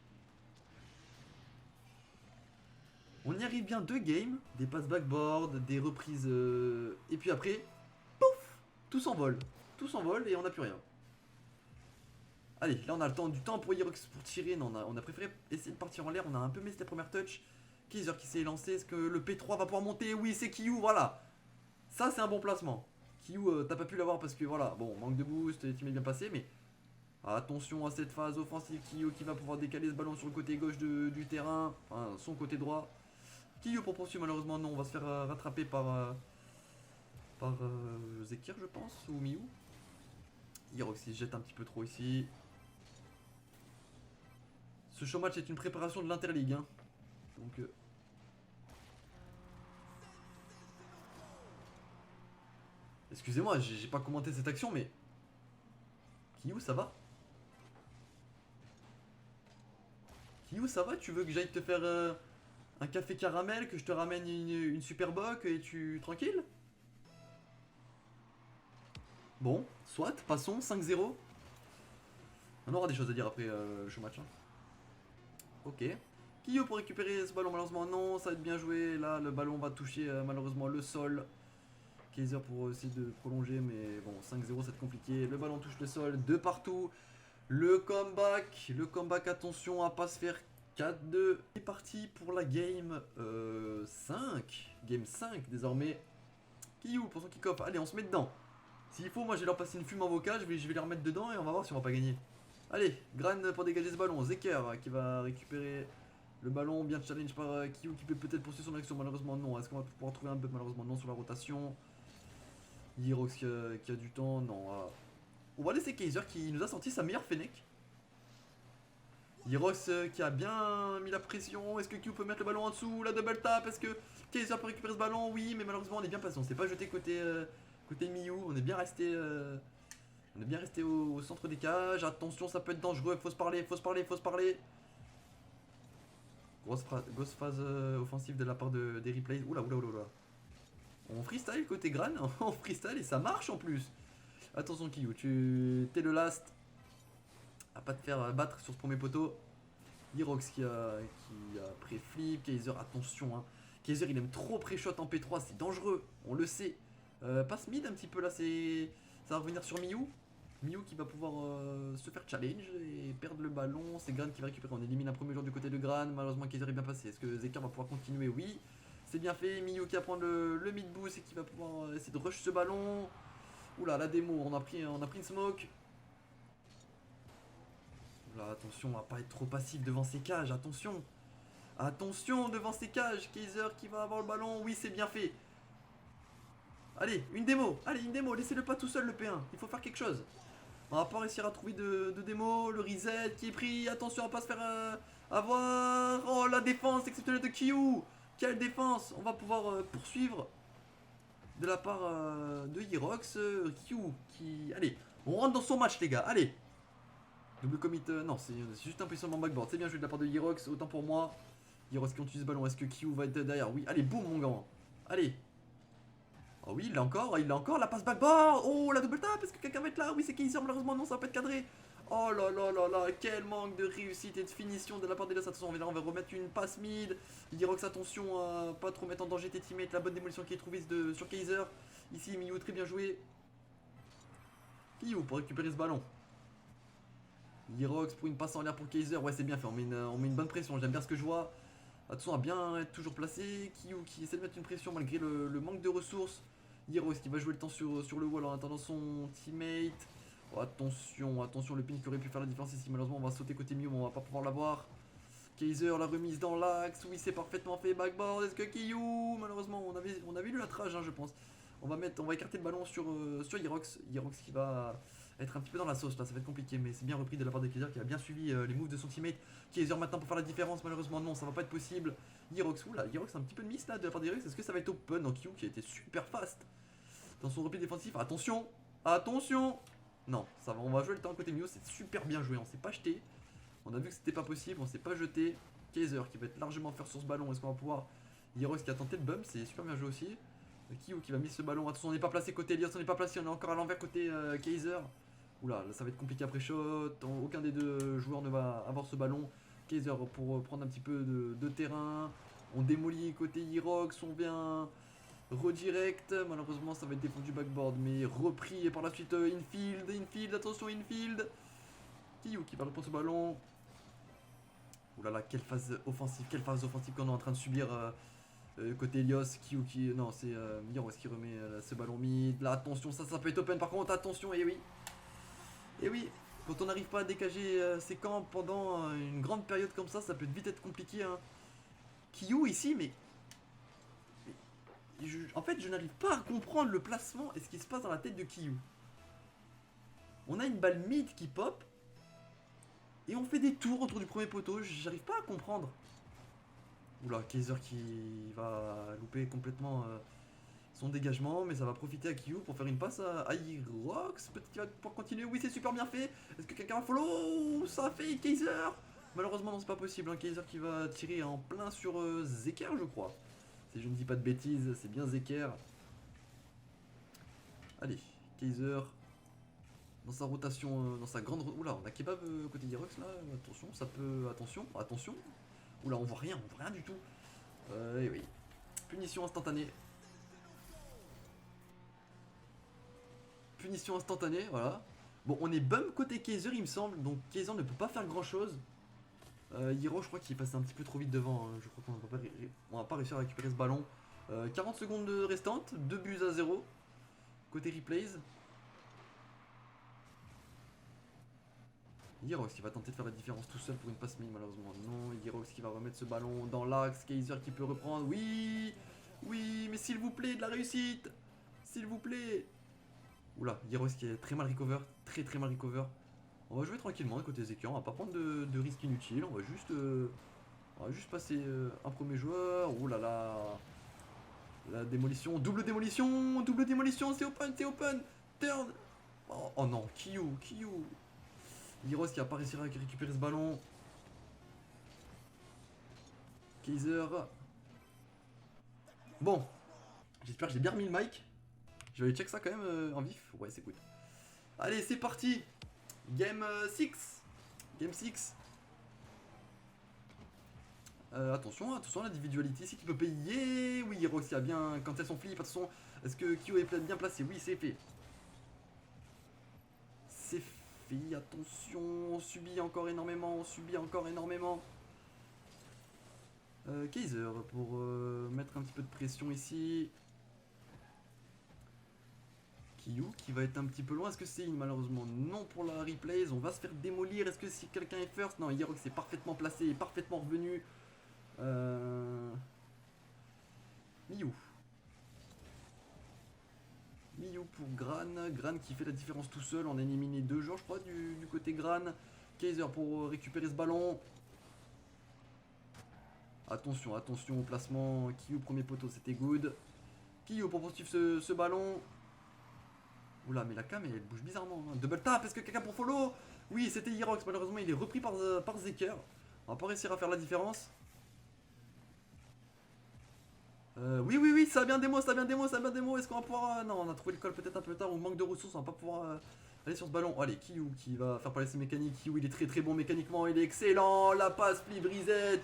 On y arrive bien 2 games, des passes backboard, des reprises... Et puis après, pouf, tout s'envole. Tout s'envole et on n'a plus rien. Allez, là on a le temps, du temps pour Yerox pour tirer. Non, on a préféré essayer de partir en l'air, on a un peu mis les premières touches. Kaiser qui s'est lancé, est-ce que le P3 va pouvoir monter? Oui, c'est Kiyu, voilà. Ça c'est un bon placement. Kiyu, t'as pas pu l'avoir parce que voilà, bon, manque de boost, les teams est bien passé, mais... Attention à cette phase offensive, Kiyu qui va pouvoir décaler ce ballon sur le côté gauche du terrain, enfin son côté droit. Kiyu pour poursuivre, malheureusement non, on va se faire rattraper par Zeker je pense, ou Miyu. Yerox il se jette un petit peu trop ici. Ce show match est une préparation de l'Interligue, hein. Donc excusez-moi, j'ai pas commenté cette action mais... Kiyu ça va? Kyu, ça va? Tu veux que j'aille te faire un café caramel, que je te ramène une super bock et tu... tranquille? Bon, soit, passons, 5-0. On aura des choses à dire après le show match. Hein. Ok. Kyo pour récupérer ce ballon, malheureusement non, ça va être bien joué. Là, le ballon va toucher malheureusement le sol. Kaiser pour essayer de prolonger, mais bon, 5-0, c'est compliqué. Le ballon touche le sol, de partout. Le comeback, attention à pas se faire 4-2. C'est parti pour la game 5. Game 5 désormais. Kyo pour son kick-off. Allez, on se met dedans. S'il faut, moi je vais leur passer une fume avocat, je vais les remettre dedans et on va voir si on va pas gagner. Allez, Gran pour dégager ce ballon. Zeker qui va récupérer le ballon, bien challenge par Kyo qui peut peut-être poursuivre son action. Malheureusement non. Est-ce qu'on va pouvoir trouver un bug? Malheureusement non sur la rotation. Hirox qui a du temps, non. On va laisser Kaiser qui nous a sorti sa meilleure Fennec. Hirox qui a bien mis la pression. Est-ce que Kyo peut mettre le ballon en dessous? La double tap. Est-ce que Kaiser peut récupérer ce ballon? Oui, mais malheureusement on est bien passé. On s'est pas jeté côté Miyu. On est bien resté au centre des cages. Attention, ça peut être dangereux. Faut se parler. Grosse phase offensive de la part des replays. Oula. On freestyle côté Gran. On freestyle et ça marche en plus. Attention Kyo, t'es le last à pas te faire battre sur ce premier poteau. Hirox qui a pré-flip. Kaiser, attention. Hein. Kaiser il aime trop pré-shot en P3, c'est dangereux, on le sait. Passe mid un petit peu là, ça va revenir sur Miyu. Miyu qui va pouvoir se faire challenge et perdre le ballon. C'est Gran qui va récupérer. On élimine un premier joueur du côté de Gran. Malheureusement Kaiser est bien passé. Est-ce que Zeker va pouvoir continuer? Oui. C'est bien fait. Miyu qui va prendre le mid boost et qui va pouvoir essayer de rush ce ballon. Oula, la démo, on a pris une smoke. Oula, attention à pas être trop passif devant ces cages. Attention. Attention devant ces cages. Kaiser qui va avoir le ballon. Oui, c'est bien fait. Allez, une démo. Laissez-le pas tout seul le P1. Il faut faire quelque chose. On va pas réussir à trouver de démo. Le reset qui est pris. Attention à pas se faire avoir. Oh, la défense exceptionnelle de Kyo. Quelle défense. On va pouvoir poursuivre de la part de Hirox. Kyo qui... Allez, on rentre dans son match les gars. Allez. Double commit. Non, c'est juste un positionnement backboard. C'est bien joué de la part de Hirox. Autant pour moi. Hirox qui utilise ce ballon. Est-ce que Kyo va être derrière? Oui. Allez, boum mon gant. Allez. Oh oui, il l'a encore, la passe backboard. Oh, la double tap, est-ce que quelqu'un va être là? Oui, c'est Kaiser, malheureusement, non, ça va pas être cadré. Oh là, quel manque de réussite et de finition de la part des deux. Attention, on va remettre une passe mid. Hirox, attention à pas trop mettre en danger tes teammates. La bonne démolition qui est trouvée sur Kaiser. Ici, Miyu, très bien joué. Kyo pour récupérer ce ballon. Hirox pour une passe en l'air pour Kaiser. Ouais, c'est bien fait, on met une bonne pression, j'aime bien ce que je vois. Attention à bien être toujours placé. Kyo qui essaie de mettre une pression malgré le manque de ressources. Hirox qui va jouer le temps sur le wall en attendant son teammate. Oh, attention, le pin qui aurait pu faire la différence ici. Malheureusement, on va sauter côté Miyu, mais on va pas pouvoir l'avoir. Kaiser, la remise dans l'axe. Oui, c'est parfaitement fait. Backboard. Est-ce que Kyo? Malheureusement, on avait lu la trage, hein, je pense. On va écarter le ballon sur Hirox. Hirox qui va être un petit peu dans la sauce là, ça va être compliqué, mais c'est bien repris de la part de Kaiser qui a bien suivi les moves de son teammate. Kaiser maintenant pour faire la différence, malheureusement non, ça va pas être possible. Hirox, oula, Hirox un petit peu de miss là de la part d'Hirox, est-ce que ça va être open dans Kyo qui a été super fast dans son repli défensif? Attention. Non, ça va, on va jouer le temps côté Miyu, c'est super bien joué, on s'est pas jeté. On a vu que c'était pas possible, on s'est pas jeté. Kaiser qui va être largement faire sur ce ballon, est-ce qu'on va pouvoir... Hirox qui a tenté le bump, c'est super bien joué aussi. Kyo qui va mettre ce ballon, attention on n'est pas placé côté Elias, on n'est pas placé, on est encore à l'envers côté Kaiser. Oula, là ça va être compliqué après shot, aucun des deux joueurs ne va avoir ce ballon. Kaiser pour prendre un petit peu de terrain, on démolit côté Hirox, on vient redirect, malheureusement ça va être défendu backboard, mais repris et par la suite infield, attention infield. Kyo qui va reprendre ce ballon. Oulala, quelle phase offensive qu'on est en train de subir. Côté Elios, non, c'est Hirox qui remet ce ballon mid. Là, attention, ça peut être open par contre, attention, et oui, quand on n'arrive pas à dégager ses camps pendant une grande période comme ça peut vite être compliqué. Hein. Kyo ici, mais en fait, je n'arrive pas à comprendre le placement et ce qui se passe dans la tête de Kyo. On a une balle mid qui pop et on fait des tours autour du premier poteau, j'arrive pas à comprendre. Oula, Kaiser qui va louper complètement son dégagement, mais ça va profiter à Kyo pour faire une passe à Hirox. Peut-être qu'il va pouvoir continuer. Oui, c'est super bien fait. Est-ce que quelqu'un va follow? Ça a fait Kaiser. Malheureusement, non, c'est pas possible. Un Kaiser qui va tirer en plein sur Zeker, je crois. Si je ne dis pas de bêtises, c'est bien Zeker. Allez, Kaiser. Dans sa rotation, dans sa grande... Oula, on a Kebab côté Yerox là. Attention, ça peut... Attention, attention. Oula, on voit rien du tout. Et oui. Punition instantanée. Punition instantanée, voilà. Bon, on est bum côté Kaiser, il me semble. Donc Kaiser ne peut pas faire grand chose. Hiro, je crois qu'il est passé un petit peu trop vite devant. Je crois qu'on va pas réussir à récupérer ce ballon. 40 secondes restantes, 2 buts à 0. Côté replays. Hirox qui va tenter de faire la différence tout seul pour une passe mine, malheureusement. Non, Hirox qui va remettre ce ballon dans l'axe. Kaiser qui peut reprendre. Oui, oui, mais s'il vous plaît, de la réussite. S'il vous plaît. Oula, Hirox qui est très mal recover. Très mal recover. On va jouer tranquillement de côté Zekian. On va pas prendre de risques inutiles. On va juste passer un premier joueur. Ouh là là. La démolition. Double démolition. Double démolition. C'est open. C'est open. Turn. Oh non. Kyu. Hiros qui a pas réussi à récupérer ce ballon. Kaiser. Bon. J'espère que j'ai bien remis le mic. Je vais aller check ça quand même en vif. Ouais, c'est good. Allez, c'est parti. Game 6. Game 6. Attention à l'individualité ici qui peut payer. Oui, Hirox qui a bien. Quand elles sont flip, attention. Est-ce que Kyo est bien placé? Oui, c'est fait. C'est fait. Attention, on subit encore énormément. Kaiser pour mettre un petit peu de pression ici. Kyu qui va être un petit peu loin. Est-ce que c'est malheureusement non pour la replays? On va se faire démolir. Est-ce que si quelqu'un est first? Non, Hirox est parfaitement placé, est parfaitement revenu. Miyu pour Gran. Gran qui fait la différence tout seul. On a éliminé 2 joueurs, je crois, du côté Gran. Kaiser pour récupérer ce ballon. Attention au placement. Kyu, premier poteau, c'était good. Kyu pour poursuivre ce ballon. Oula, mais la cam elle bouge bizarrement. Hein. Double tap, est-ce que quelqu'un pour follow? Oui, c'était Hirox. Malheureusement, il est repris par Zeker. On va pas réussir à faire la différence. Oui, ça a bien démo. Est-ce qu'on va pouvoir... non, on a trouvé le call peut-être un peu tard, on manque de ressources, on va pas pouvoir aller sur ce ballon. Allez, Kyu qui va faire parler ses mécaniques. Kyu, il est très bon mécaniquement, il est excellent. La passe flip reset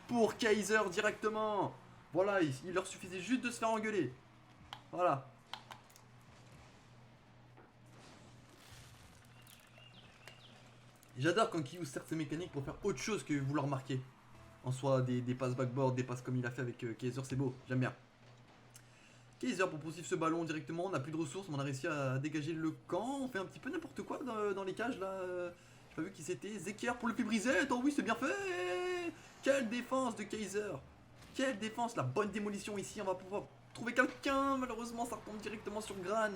pour Kaiser directement. Voilà, il leur suffisait juste de se faire engueuler. Voilà. J'adore quand Kyu sert ses mécaniques pour faire autre chose que vouloir marquer. En soi, des passes backboard, des passes comme il a fait avec Kaiser, c'est beau, j'aime bien. Kaiser pour poursuivre ce ballon directement, on n'a plus de ressources, mais on a réussi à dégager le camp. On fait un petit peu n'importe quoi dans les cages là. J'ai pas vu qui c'était. Zeker pour le plus brisé. Oh oui, c'est bien fait. Quelle défense de Kaiser. Quelle défense, la bonne démolition ici. On va pouvoir trouver quelqu'un. Malheureusement, ça retombe directement sur Gran.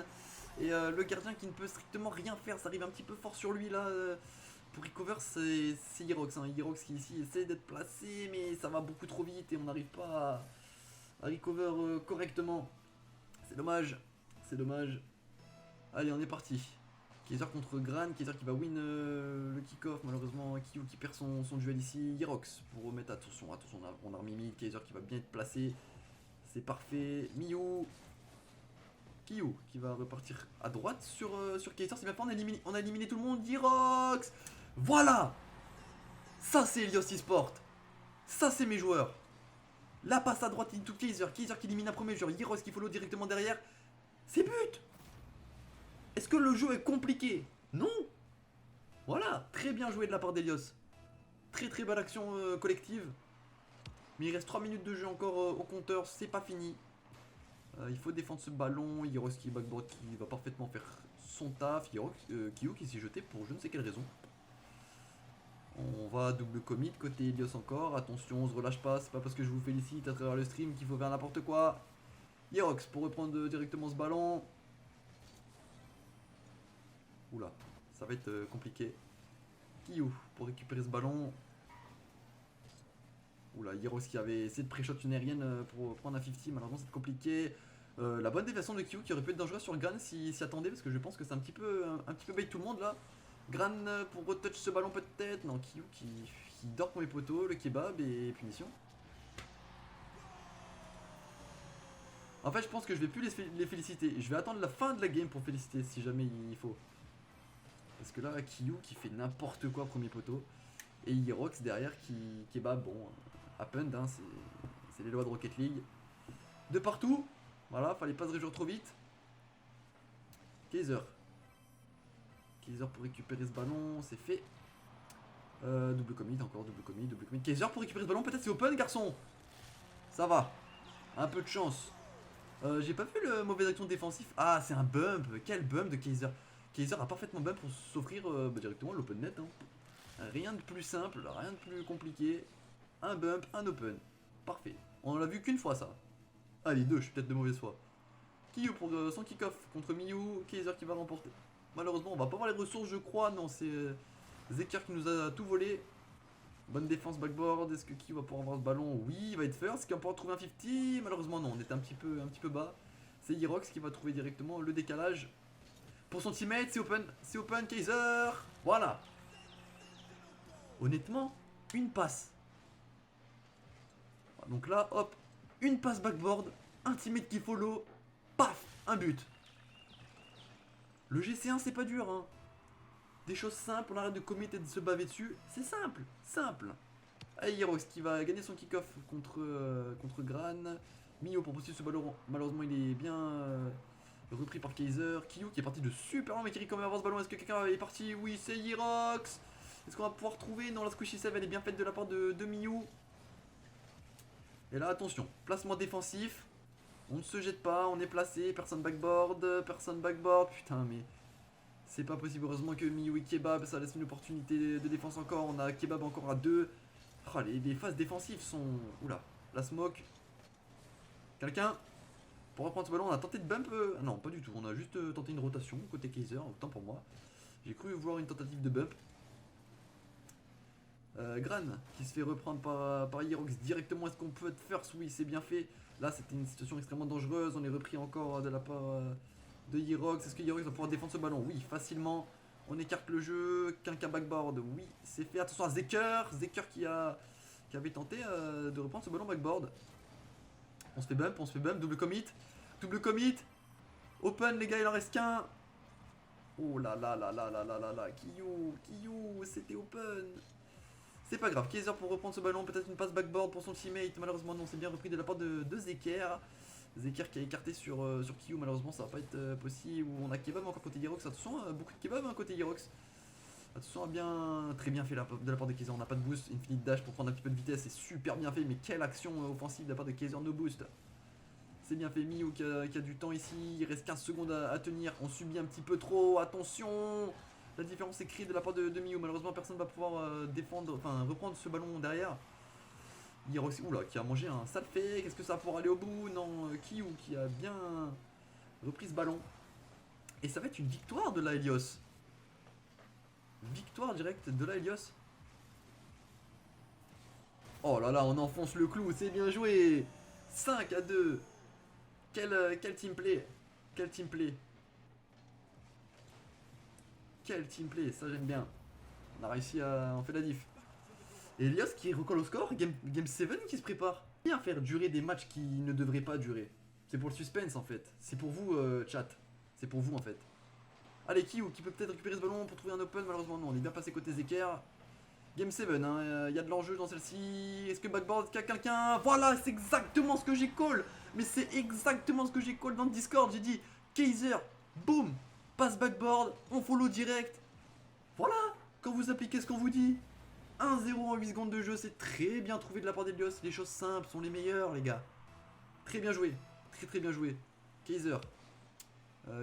Et le gardien qui ne peut strictement rien faire, ça arrive un petit peu fort sur lui là. Pour recover, c'est Hirox. Hein. Hirox qui ici essaie d'être placé, mais ça va beaucoup trop vite et on n'arrive pas à recover correctement. C'est dommage. Allez, on est parti. Kaiser contre Gran, Kaiser qui va win le kick-off. Malheureusement, Kyu qui perd son duel ici. Hirox pour remettre, attention, on a remis mid. Kaiser qui va bien être placé. C'est parfait. Miyu. Kyu qui va repartir à droite sur Kaiser. C'est bien fait, on a éliminé tout le monde. Hirox. Voilà. Ça c'est Helios eSport. Ça c'est mes joueurs. La passe à droite into Kaiser. Kaiser qui élimine un premier joueur. Hirox qui follow directement derrière. C'est but. Est-ce que le jeu est compliqué? Non. Voilà. Très bien joué de la part d'Helios. Très belle action collective. Mais il reste 3 minutes de jeu encore au compteur. C'est pas fini. Il faut défendre ce ballon. Hirox qui backboard qui va parfaitement faire son taf. Kyu qui s'est jeté pour je ne sais quelle raison. On va double commit côté Helios encore. Attention, on se relâche pas. C'est pas parce que je vous félicite à travers le stream qu'il faut faire n'importe quoi. Hirox pour reprendre directement ce ballon. Oula, ça va être compliqué. Kyu pour récupérer ce ballon. Oula, Hirox qui avait essayé de pré-shot une aérienne pour prendre un 50. Malheureusement, c'est compliqué. La bonne déviation de Kyu qui aurait pu être dangereuse sur Gran s'y attendait parce que je pense que c'est un petit peu bait tout le monde là. Gran pour retouch ce ballon peut-être. Non, Kyu qui qui dort pour mes poteaux, le kebab et punition. En fait, je pense que je vais plus les féliciter. Je vais attendre la fin de la game pour féliciter si jamais il faut. Parce que là, Kiyu qui fait n'importe quoi premier poteau. Et Hirox derrière qui bat, bon, happened, hein, c'est les lois de Rocket League. De partout, voilà, fallait pas se réjouir trop vite. Kaiser. Kaiser pour récupérer ce ballon, c'est fait. Double commit, encore double commit, double commit. Kaiser pour récupérer ce ballon, peut-être c'est open, garçon. Ça va, un peu de chance. J'ai pas vu le mauvais action défensif. Ah, c'est un bump, quel bump de Kaiser. Kaiser a parfaitement bump pour s'offrir directement l'open net. Hein. Rien de plus simple, rien de plus compliqué. Un bump, un open. Parfait. On l'a vu qu'une fois ça. Allez, deux, je suis peut-être de mauvaise foi. Kiyu pour son kick-off contre Miyu. Kaiser qui va remporter. Malheureusement, on va pas avoir les ressources, je crois. Non, c'est Zeker qui nous a tout volé. Bonne défense backboard. Est-ce que Kiyu va pouvoir avoir ce ballon? Oui, il va être first. Est-ce qu'il va pouvoir trouver un 50? Malheureusement, non. On était un petit peu bas. C'est Hirox qui va trouver directement le décalage. Pour son teammate, c'est open, Kaiser. Voilà. Honnêtement, une passe. Donc là, hop, une passe backboard, un teammate qui follow, paf, un but. Le GC1, c'est pas dur, hein. Des choses simples, on arrête de commit et de se baver dessus. C'est simple, simple. Allez, Hirox qui va gagner son kick-off contre Gran. Mio pour poursuivre ce ballon. Malheureusement, il est bien repris par Kaiser. Kiyu qui est parti de super loin, mais qui arrive quand même à avoir ce ballon. Est-ce que quelqu'un est parti? Oui, c'est Hirox. Est-ce qu'on va pouvoir trouver? Non, la squishy save elle est bien faite de la part de Miyu. Et là, attention, placement défensif. On ne se jette pas, on est placé. Personne backboard, personne backboard. Putain, mais c'est pas possible. Heureusement que Miyu et Kebab, ça laisse une opportunité de défense encore. On a Kebab encore à 2. Oh, les phases défensives sont. Oula, la smoke. Quelqu'un pour reprendre ce ballon, on a tenté de bump. Non, pas du tout. On a juste tenté une rotation côté Kaiser, autant pour moi. J'ai cru voir une tentative de bump. Gran qui se fait reprendre par Hirox directement. Est-ce qu'on peut être first? Oui, c'est bien fait. Là, c'était une situation extrêmement dangereuse. On est repris encore de la part de Hirox. Est-ce que Hirox va pouvoir défendre ce ballon? Oui, facilement. On écarte le jeu. Quelqu'un backboard? Oui, c'est fait. Attention à Zeker. Zeker qui avait tenté de reprendre ce ballon backboard. On se fait bump. Double commit. Double commit. Open, les gars, il en reste qu'un. Oh là là là là là là là là. Kiyu, c'était open. C'est pas grave, Kaiser pour reprendre ce ballon, peut-être une passe backboard pour son teammate, malheureusement non, c'est bien repris de la part de Zeker. Zeker qui a écarté sur Kiyu, malheureusement ça va pas être possible. On a Kebab encore côté Hirox, attention, beaucoup de Kebab hein, côté Hirox. Attention, très bien fait de la part de Kaiser, on n'a pas de boost, infinite dash pour prendre un petit peu de vitesse, c'est super bien fait, mais quelle action offensive de la part de Kaiser, no boost. C'est bien fait, Miyu qui a du temps ici, il reste 15 secondes à tenir, on subit un petit peu trop, attention. La différence est créée de la part de Miyu. Malheureusement, personne ne va pouvoir reprendre ce ballon derrière. Hirox, oula, qui a mangé un sale fait. Qu'est-ce que ça va pouvoir aller au bout? Non, Kiyu qui a bien repris ce ballon. Et ça va être une victoire de la Helios. Victoire directe de la Helios. Oh là là, on enfonce le clou, c'est bien joué. 5-2. Quel team play. Quel team play. Quel team play, ça j'aime bien. On a réussi à en faire la diff. Et Elios qui recolle au score, game 7 qui se prépare. Bien faire durer des matchs qui ne devraient pas durer. C'est pour le suspense en fait. C'est pour vous chat. C'est pour vous en fait. Allez, Kiyu qui peut peut-être récupérer ce ballon pour trouver un open. Malheureusement non, on est bien passé côté Zeker. Game 7, hein, y a de l'enjeu dans celle-ci. Est-ce que backboard, qu'il y a quelqu'un? Voilà, c'est exactement ce que j'ai call. Mais c'est exactement ce que j'ai call dans le Discord. J'ai dit Kaiser, boum, passe backboard, on follow direct. Voilà, quand vous appliquez ce qu'on vous dit. 1-0 en 8 secondes de jeu, c'est très bien trouvé de la part d'Elios. Les choses simples sont les meilleures, les gars. Très bien joué, très bien joué. Kaiser.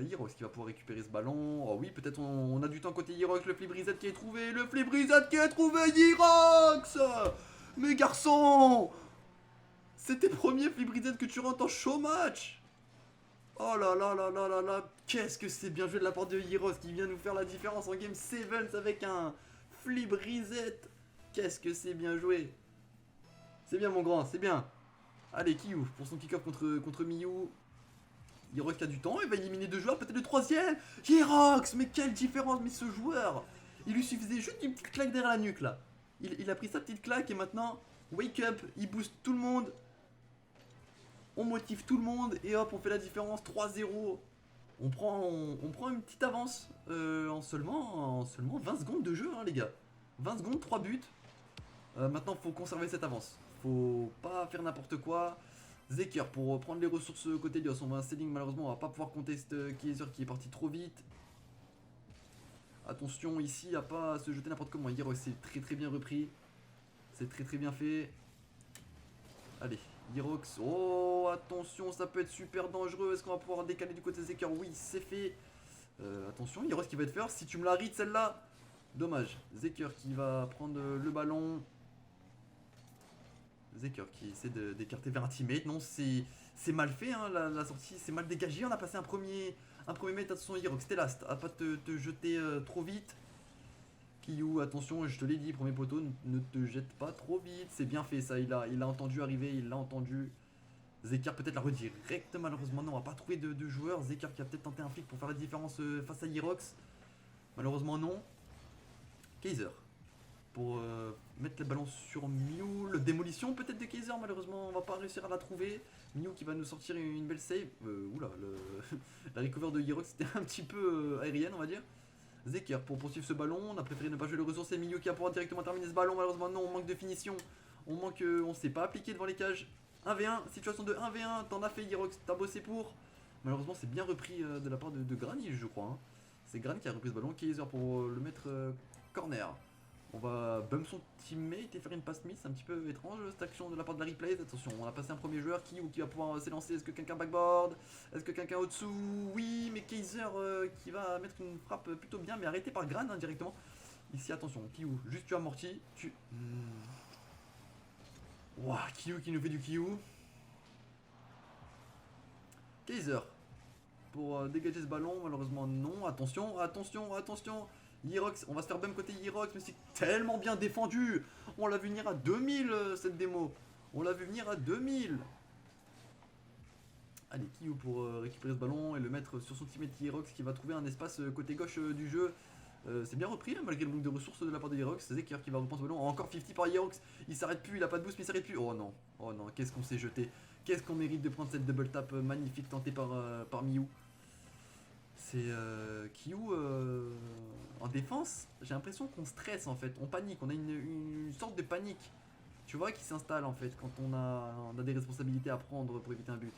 Hirox qui va pouvoir récupérer ce ballon. Oh oui, peut-être on a du temps côté Hirox. Le flip reset qui est trouvé. Le flip reset qui est trouvé, Hirox. Mais garçon, c'est tes premiers flip reset que tu rentres en show match. Oh là là là là là là. Qu'est-ce que c'est bien joué de la part de Hirox qui vient nous faire la différence en game 7 avec un flip reset. Qu'est-ce que c'est bien joué. C'est bien mon grand, c'est bien. Allez, Kiyu pour son kick-off contre Miyu. Hirox qui a du temps, il va éliminer 2 joueurs, peut-être le 3ème. Hirox, mais quelle différence, mais ce joueur. Il lui suffisait juste une petite claque derrière la nuque là. Il a pris sa petite claque et maintenant, wake up, il booste tout le monde. On motive tout le monde et hop, on fait la différence, 3-0. On prend une petite avance en seulement 20 secondes de jeu, hein, les gars. 20 secondes, 3 buts. Maintenant, faut conserver cette avance. Faut pas faire n'importe quoi. Zeker pour prendre les ressources côté Elios. On va un selling, malheureusement, on va pas pouvoir compter ce Kaiser qui est parti trop vite. Attention ici à pas se jeter n'importe comment. Hier, c'est très bien repris. C'est très bien fait. Allez, Hirox. Oh, attention, ça peut être super dangereux. Est-ce qu'on va pouvoir décaler du côté Zeker? Oui, c'est fait. Attention, Hirox qui va être first. Si tu me la read celle-là, dommage. Zeker qui va prendre le ballon. Zeker qui essaie d'écarter vers un teammate. Non, c'est mal fait, hein, la sortie. C'est mal dégagé. On a passé un premier mate. Attention, Hirox, t'es last. À pas te jeter trop vite. Kiyu, attention, je te l'ai dit, premier poteau, ne te jette pas trop vite. C'est bien fait ça, il a entendu arriver, il l'a entendu. Zeker peut-être la redirect, malheureusement non, on va pas trouver de joueur. Zeker qui a peut-être tenté un flic pour faire la différence face à Hirox. Malheureusement non. Kaiser pour mettre le ballon sur Mew. Le démolition peut-être de Kaiser, malheureusement on va pas réussir à la trouver. Mew qui va nous sortir une belle save. Oula, la recover de Hirox c'était un petit peu aérienne on va dire. Zeker pour poursuivre ce ballon, on a préféré ne pas jouer les ressources, c'est Milieu qui va pouvoir directement terminer ce ballon, malheureusement non, on manque de finition, on s'est pas appliqué devant les cages. 1v1, situation de 1v1, t'en as fait Hirox, t'as bossé pour. Malheureusement c'est bien repris de la part de Granny je crois, hein. C'est Granny qui a repris ce ballon, Kaiser pour le mettre corner. On va bump son teammate et faire une passe miss, un petit peu étrange cette action de la part de la replay. Attention, on a passé un premier joueur qui va pouvoir s'élancer. Est-ce que quelqu'un backboard? Est-ce que quelqu'un au-dessous? Oui, mais Kaiser qui va mettre une frappe plutôt bien, mais arrêté par Gran directement. Ici, attention, Kiyu, juste tu amortis. Ouah, Kiyu qui nous fait du Kiyu. Kaiser pour dégager ce ballon, malheureusement non. Attention. Hirox, on va se faire bum côté Hirox, mais c'est tellement bien défendu. On l'a vu venir à 2000 cette démo. On l'a vu venir à 2000. Allez, Kiyu pour récupérer ce ballon et le mettre sur son teammate Hirox qui va trouver un espace côté gauche du jeu. C'est bien repris hein, malgré le manque de ressources de la part de Hirox. C'est Zeker qui va reprendre ce ballon. Encore 50 par Hirox. Il s'arrête plus, il a pas de boost mais il s'arrête plus. Oh non, qu'est-ce qu'on s'est jeté. Qu'est-ce qu'on mérite de prendre cette double tap magnifique tentée par Miyu. C'est Kiyu en défense, j'ai l'impression qu'on stresse en fait, on panique, on a une sorte de panique, tu vois, qui s'installe en fait quand on a des responsabilités à prendre pour éviter un but.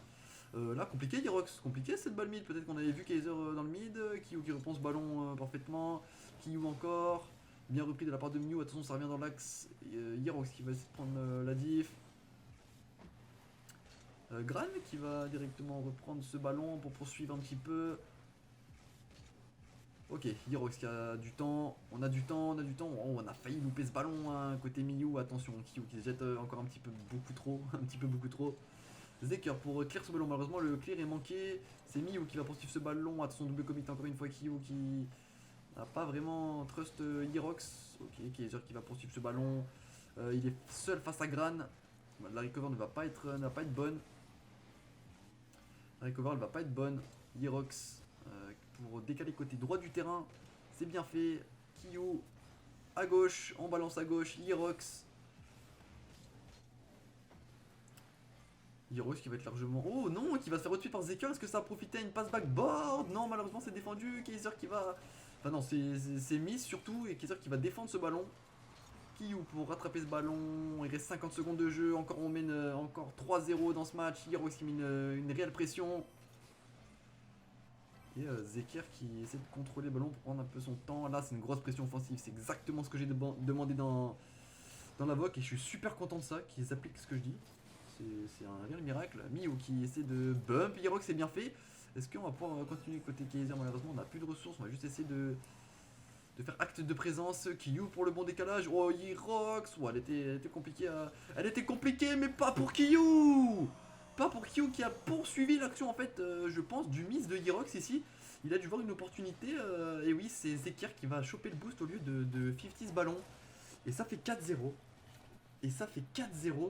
Là, compliqué Hirox, compliqué cette balle mid, peut-être qu'on avait vu Kaiser dans le mid, Kiyu qui reprend ce ballon parfaitement, Kiyu encore, bien repris de la part de Mew, attention ça revient dans l'axe, Hirox qui va essayer de prendre la diff. Gran qui va directement reprendre ce ballon pour poursuivre un petit peu. Ok, Hirox qui a du temps, on a du temps. Oh, on a failli louper ce ballon hein, côté Miyu, attention, Kiyu qui se jette encore un petit peu beaucoup trop. Zeker pour clear ce ballon, malheureusement le clear est manqué. C'est Miyu qui va poursuivre ce ballon, attention double commit encore une fois Kiyu qui n'a pas vraiment trust Hirox. Ok, Kaiser qui va poursuivre ce ballon, il est seul face à Gran. La recover ne va pas être bonne. La recover elle va pas être bonne. Hirox pour décaler côté droit du terrain, c'est bien fait. Kiyu à gauche, on balance à gauche, Hirox. Hirox qui va être largement... Oh non, qui va se faire retuer par Zeker, est-ce que ça a profité à une passe backboard? Non, malheureusement c'est défendu, Kaiser qui va... Enfin non, c'est miss surtout, et Kaiser qui va défendre ce ballon. Kiyu pour rattraper ce ballon, il reste 50 secondes de jeu, encore on mène encore 3-0 dans ce match, Hirox qui met une réelle pression. Et Zeker qui essaie de contrôler le ballon pour prendre un peu son temps. Là, c'est une grosse pression offensive. C'est exactement ce que j'ai demandé dans la VOC. Et je suis super content de ça, qu'ils appliquent ce que je dis. C'est un réel miracle. Miyu qui essaie de bump. Hirox, c'est bien fait. Est-ce qu'on va pouvoir continuer côté Kaiser? Malheureusement, on n'a plus de ressources. On va juste essayer de faire acte de présence. Kiyu pour le bon décalage. Oh, Hirox. Oh, elle était compliquée. Elle était compliquée, mais pas pour Kiyu. Pas pour Kiyu qui a poursuivi l'action en fait, je pense, du miss de Hirox ici. Il a dû voir une opportunité, et oui, c'est Zeker qui va choper le boost au lieu de 50 ce ballon. Et ça fait 4-0.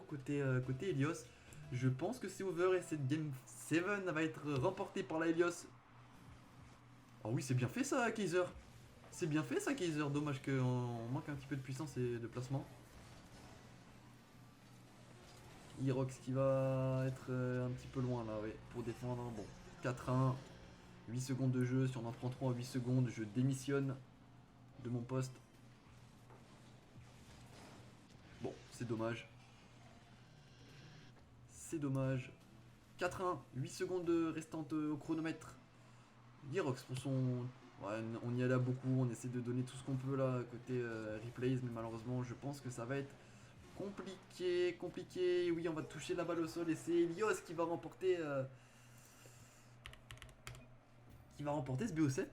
Côté Elios. Je pense que c'est over et cette game 7 va être remportée par la Elios. Oh oui, c'est bien fait ça, Kaiser. C'est bien fait ça, Kaiser. Dommage qu'on manque un petit peu de puissance et de placement. Irox qui va être un petit peu loin là, ouais, pour défendre. Bon, 4-1, 8 secondes de jeu. Si on en prend 3 en 8 secondes, je démissionne de mon poste. Bon, c'est dommage. C'est dommage. 4-1, 8 secondes restantes au chronomètre. Girox pour son... Ouais, on y allait beaucoup, on essaie de donner tout ce qu'on peut là côté replays, mais malheureusement je pense que ça va être compliqué, compliqué. Oui, on va toucher la balle au sol et c'est Elios qui va remporter ce BO7.